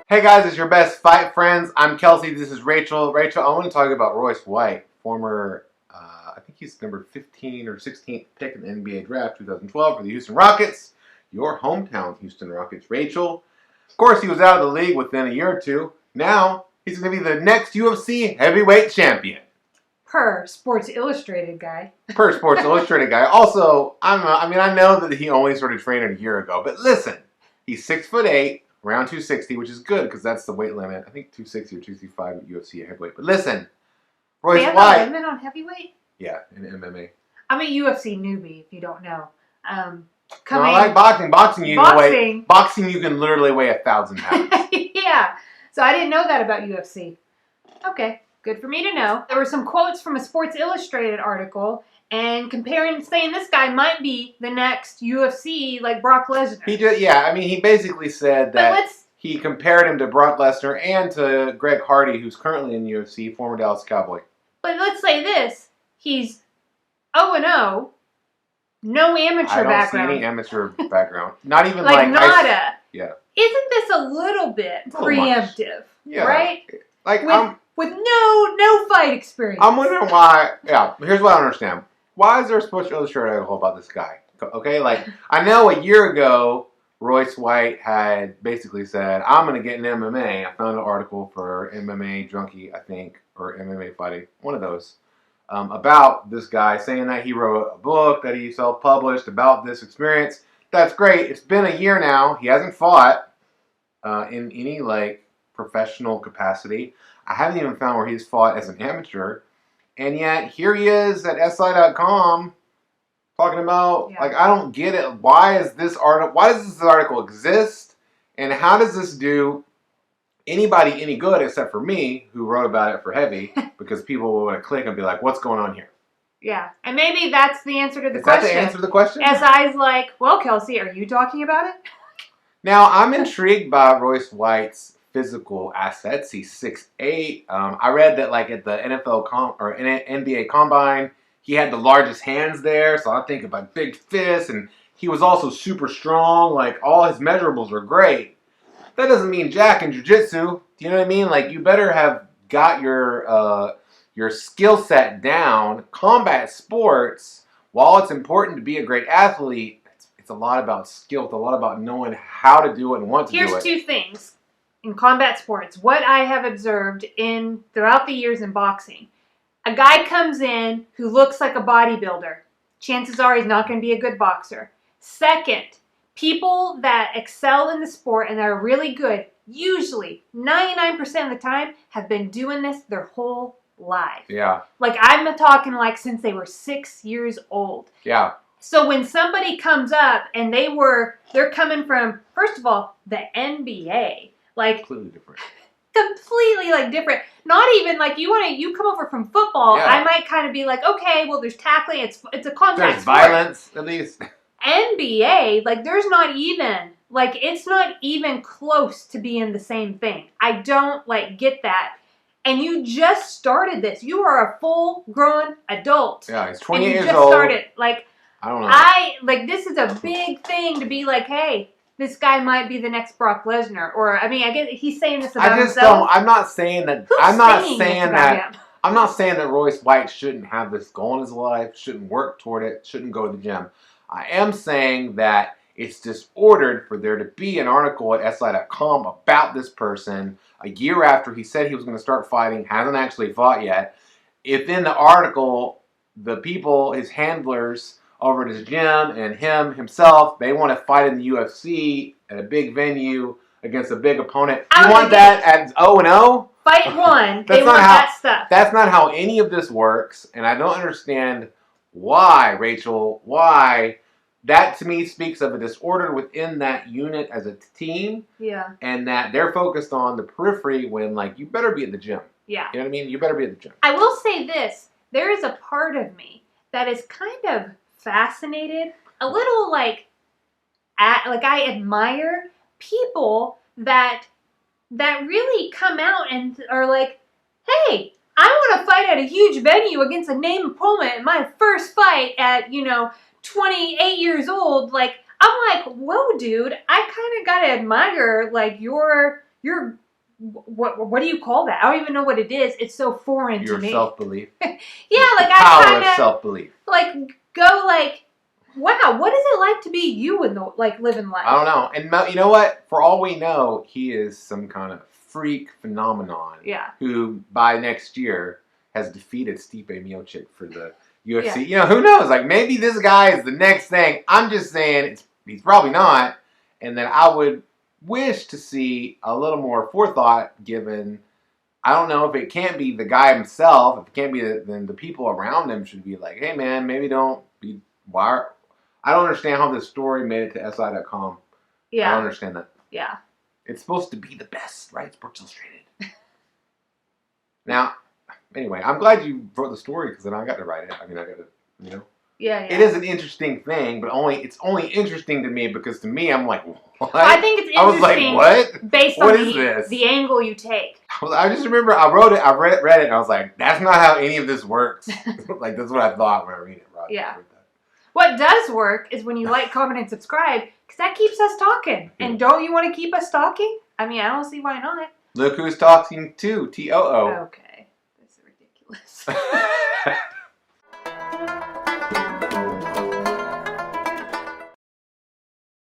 Hey guys, it's your best fight friends. I'm Kelsey. This is Rachel. Rachel, I want to talk about Royce White, former, I think he's number 15 or 16th pick in the NBA draft 2012 for the Houston Rockets, your hometown Houston Rockets. Rachel, of course, he was out of the league within a year or two. Now, he's going to be the next UFC heavyweight champion. Per Sports Illustrated guy. Per Sports Illustrated guy. Also, I know that he only started training a year ago, but listen, he's 6'8", around 260, which is good because that's the weight limit. I think 260 or 265 at UFC heavyweight. But listen, Royce They have White. a limit on heavyweight? Yeah, in MMA. I'm a UFC newbie, if you don't know. I like boxing. Boxing, you can literally weigh 1,000 pounds. Yeah. So I didn't know that about UFC. Okay, good for me to know. There were some quotes from a Sports Illustrated article and saying this guy might be the next UFC, like Brock Lesnar. He basically said that he compared him to Brock Lesnar and to Greg Hardy, who's currently in UFC, former Dallas Cowboy. But let's say this, he's 0-0, no amateur background. I don't see any amateur background. Not even like nada. Yeah. Isn't this a little bit preemptive? Yeah. Right? Like with no fight experience. I'm wondering why. Yeah. Here's what I don't understand. Why is there a Sports Illustrated article about this guy? Okay, like I know a year ago, Royce White had basically said, "I'm going to get in MMA." I found an article for MMA Junkie, I think, or MMA Fighting, one of those, about this guy saying that he wrote a book that he self-published about this experience. That's great. It's been a year now. He hasn't fought in any professional capacity. I haven't even found where he's fought as an amateur. And yet, here he is at SI.com talking about, I don't get it. Why does this article exist? And how does this do anybody any good except for me, who wrote about it for Heavy, because people would click and be like, what's going on here? Yeah. And maybe that's the answer to the question. Is that the answer to the question? SI's like, well, Kelsey, are you talking about it? Now, I'm intrigued by Royce White's physical assets. He's 6'8". I read that at the NBA Combine, he had the largest hands there. So I think of big fists, and he was also super strong. All his measurables are great. That doesn't mean jack in jiu-jitsu. Do you know what I mean? You better have got your skill set down. Combat sports, while it's important to be a great athlete, it's a lot about skill. It's a lot about knowing how to do it and want to do it. Here's two things. In combat sports, what I have observed throughout the years in boxing, a guy comes in who looks like a bodybuilder. Chances are he's not going to be a good boxer. Second, people that excel in the sport and that are really good, usually 99% of the time, have been doing this their whole life. Yeah. I'm talking since they were 6 years old. Yeah. So when somebody comes up and they're coming from, first of all, the NBA. Completely different. Completely different. Not even you come over from football. Yeah. I might kind of be okay, well, there's tackling. It's a contact There's sport. Violence at least. NBA, there's not even it's not even close to being the same thing. I don't get that. And you just started this. You are a full-grown adult. Yeah, he's 28 years old. And you just started. I don't know. This is a big thing to be hey, this guy might be the next Brock Lesnar, or I guess he's saying this about himself. I'm not saying that. I'm not saying that Royce White shouldn't have this goal in his life, shouldn't work toward it, shouldn't go to the gym. I am saying that it's disordered for there to be an article at SI.com about this person a year after he said he was going to start fighting, hasn't actually fought yet. If in the article, the people, his handlers over at his gym and himself, they want to fight in the UFC at a big venue against a big opponent. You want that at 0-0? Fight one. They want that stuff. That's not how any of this works, and I don't understand why, Rachel, why. That to me speaks of a disorder within that unit as a team. Yeah. And that they're focused on the periphery when you better be at the gym. Yeah. You know what I mean? You better be at the gym. I will say this. There is a part of me that is kind of fascinated, a little I admire people that really come out and are hey, I want to fight at a huge venue against a name opponent in my first fight at 28 years old. I'm like, whoa, dude, I kind of gotta admire like your what do you call that? I don't even know what it is. It's so foreign to Your me. self-belief. Yeah, like The power I kind of of self-belief. like go like, wow, what is it like to be you in the like living life? I don't know. And you know what? For all we know, he is some kind of freak phenomenon. Yeah. Who by next year has defeated Stipe Miocic for the UFC. Yeah. You know, who knows? Like maybe this guy is the next thing. I'm just saying he's probably not. And then I would wish to see a little more forethought given. I don't know if it can't be the guy himself. If it can't be, then the people around him should be like, hey man, maybe don't be. Why? I don't understand how this story made it to SI.com. Yeah. I don't understand that. Yeah. It's supposed to be the best, right? Sports Illustrated. Now, anyway, I'm glad you wrote the story because then I got to write it. I mean, I got to, you know. Yeah. It is an interesting thing, but it's only interesting to me because to me, I'm like, what? I think it's interesting. I was like, what? Based What on is this? the angle you take. I just remember I wrote it, I read it, and I was like, that's not how any of this works. Like, that's what I thought when I read it. Right? Yeah. What does work is when you like, comment, and subscribe, because that keeps us talking. And don't you want to keep us talking? I mean, I don't see why not. Look who's talking too. TOO. Okay. That's ridiculous.